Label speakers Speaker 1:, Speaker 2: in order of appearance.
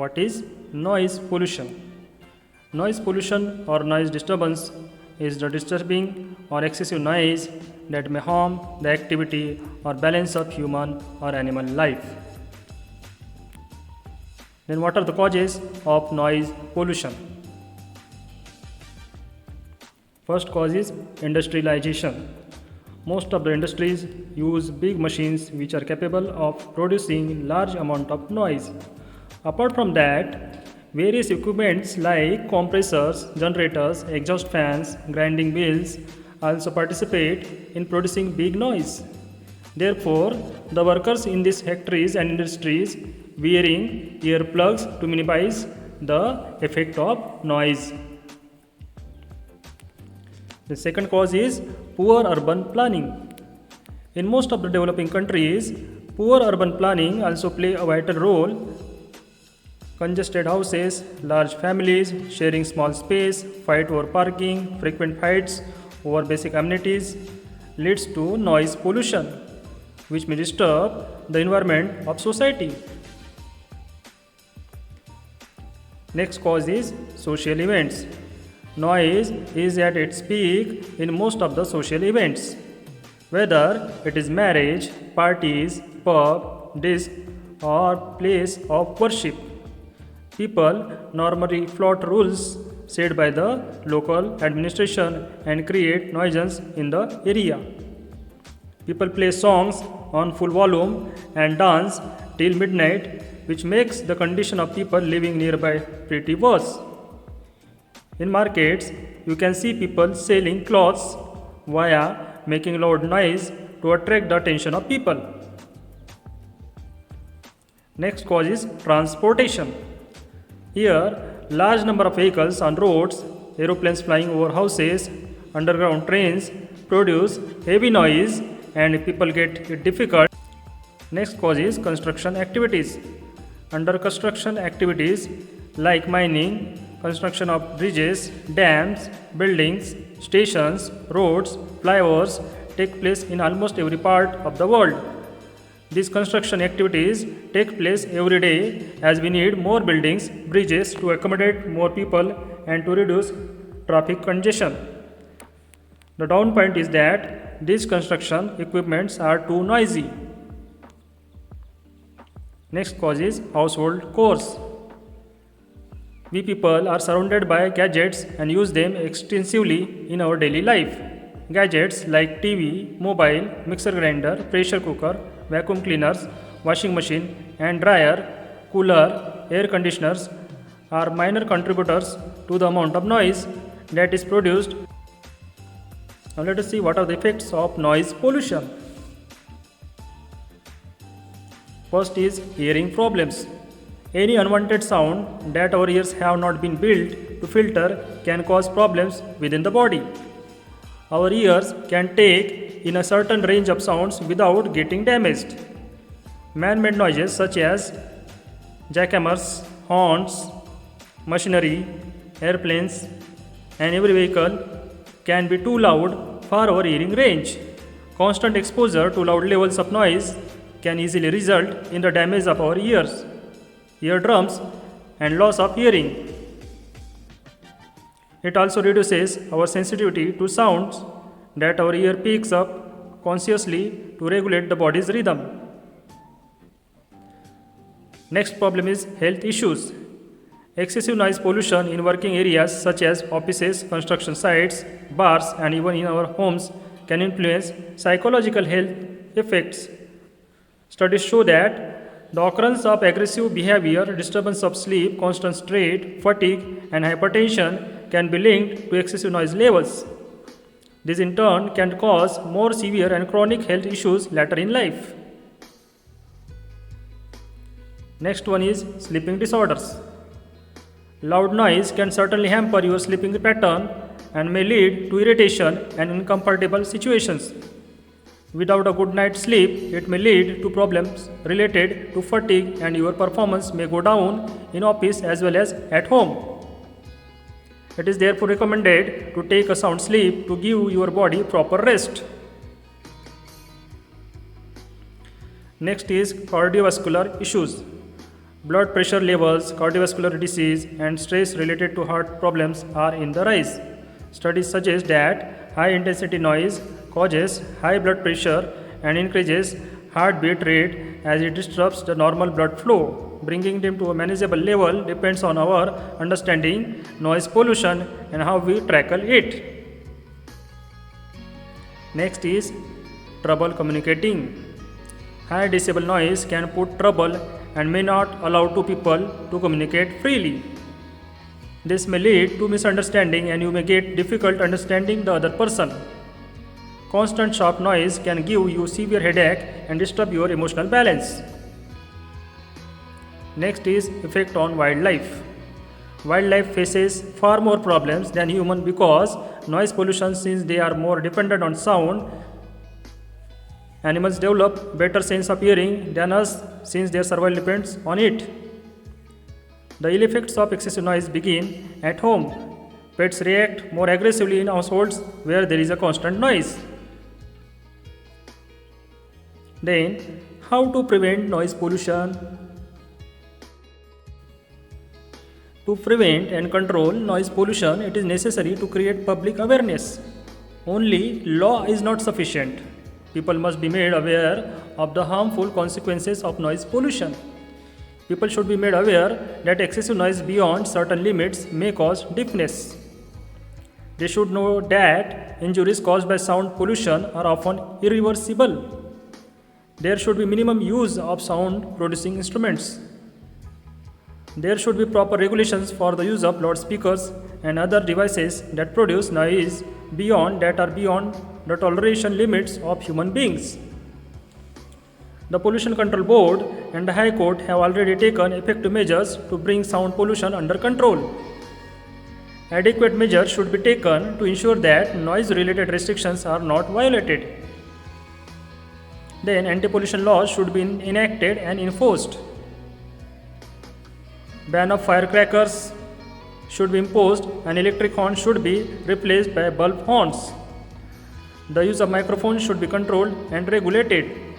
Speaker 1: What is noise pollution? Noise pollution or noise disturbance is the disturbing or excessive noise that may harm the activity or balance of human or animal life. Then what are the causes of noise pollution? First cause is industrialization. Most of the industries use big machines which are capable of producing large amount of noise. Apart from that, various equipments like compressors, generators, exhaust fans, grinding mills also participate in producing big noise. Therefore, the workers in these factories and industries wearing earplugs to minimize the effect of noise. The second cause is poor urban planning. In most of the developing countries, poor urban planning also play a vital role. Congested houses, large families sharing small space, fight over parking, frequent fights over basic amenities leads to noise pollution, which may disturb the environment of society. Next cause is social events. Noise is at its peak in most of the social events, whether it is marriage, parties, pub, disc, or place of worship. People normally flout rules set by the local administration and create nuisance in the area. People play songs on full volume and dance till midnight, which makes the condition of people living nearby pretty worse. In markets, you can see people selling clothes via making loud noise to attract the attention of people. Next cause is transportation. Here, large number of vehicles on roads, aeroplanes flying over houses, underground trains produce heavy noise and people get it difficult. Next cause is construction activities. Under construction activities like mining, construction of bridges, dams, buildings, stations, roads, flyovers take place in almost every part of the world. These construction activities take place every day as we need more buildings, bridges to accommodate more people and to reduce traffic congestion. The down point is that these construction equipments are too noisy. Next cause is household chores. We people are surrounded by gadgets and use them extensively in our daily life. Gadgets like TV, mobile, mixer grinder, pressure cooker, vacuum cleaners, washing machine and dryer, cooler, air conditioners are minor contributors to the amount of noise that is produced. Now let us see what are the effects of noise pollution. First is hearing problems. Any unwanted sound that our ears have not been built to filter can cause problems within the body. Our ears can take in a certain range of sounds without getting damaged. Man-made noises such as jackhammers, horns, machinery, airplanes, and every vehicle can be too loud for our hearing range. Constant exposure to loud levels of noise can easily result in the damage of our ears, eardrums, and loss of hearing. It also reduces our sensitivity to sounds that our ear picks up consciously to regulate the body's rhythm. Next problem is health issues. Excessive noise pollution in working areas such as offices, construction sites, bars, and even in our homes can influence psychological health effects. Studies show that the occurrence of aggressive behavior, disturbance of sleep, constant stress, fatigue, and hypertension can be linked to excessive noise levels. This in turn can cause more severe and chronic health issues later in life. Next one is sleeping disorders. Loud noise can certainly hamper your sleeping pattern and may lead to irritation and uncomfortable situations. Without a good night's sleep, it may lead to problems related to fatigue and your performance may go down in office as well as at home. It is therefore recommended to take a sound sleep to give your body proper rest. Next is cardiovascular issues. Blood pressure levels, cardiovascular disease, and stress related to heart problems are in the rise. Studies suggest that high intensity noise causes high blood pressure and increases heartbeat rate as it disrupts the normal blood flow. Bringing them to a manageable level depends on our understanding noise pollution and how we tackle it. Next is trouble communicating. High decibel noise can put trouble and may not allow two people to communicate freely. This may lead to misunderstanding and you may get difficult understanding the other person. Constant sharp noise can give you severe headache and disturb your emotional balance. Next is effect on wildlife. Wildlife faces far more problems than human because noise pollution, since they are more dependent on sound. Animals develop better sense of hearing than us since their survival depends on it. The ill effects of excessive noise begin at home. Pets react more aggressively in households where there is a constant noise. Then, how to prevent noise pollution? To prevent and control noise pollution, it is necessary to create public awareness. Only law is not sufficient. People must be made aware of the harmful consequences of noise pollution. People should be made aware that excessive noise beyond certain limits may cause deafness. They should know that injuries caused by sound pollution are often irreversible. There should be minimum use of sound producing instruments. There should be proper regulations for the use of loudspeakers and other devices that produce noise beyond the toleration limits of human beings. The Pollution Control Board and the High Court have already taken effective measures to bring sound pollution under control. Adequate measures should be taken to ensure that noise-related restrictions are not violated. Then anti-pollution laws should be enacted and enforced. Ban of firecrackers should be imposed and electric horns should be replaced by bulb horns. The use of microphones should be controlled and regulated.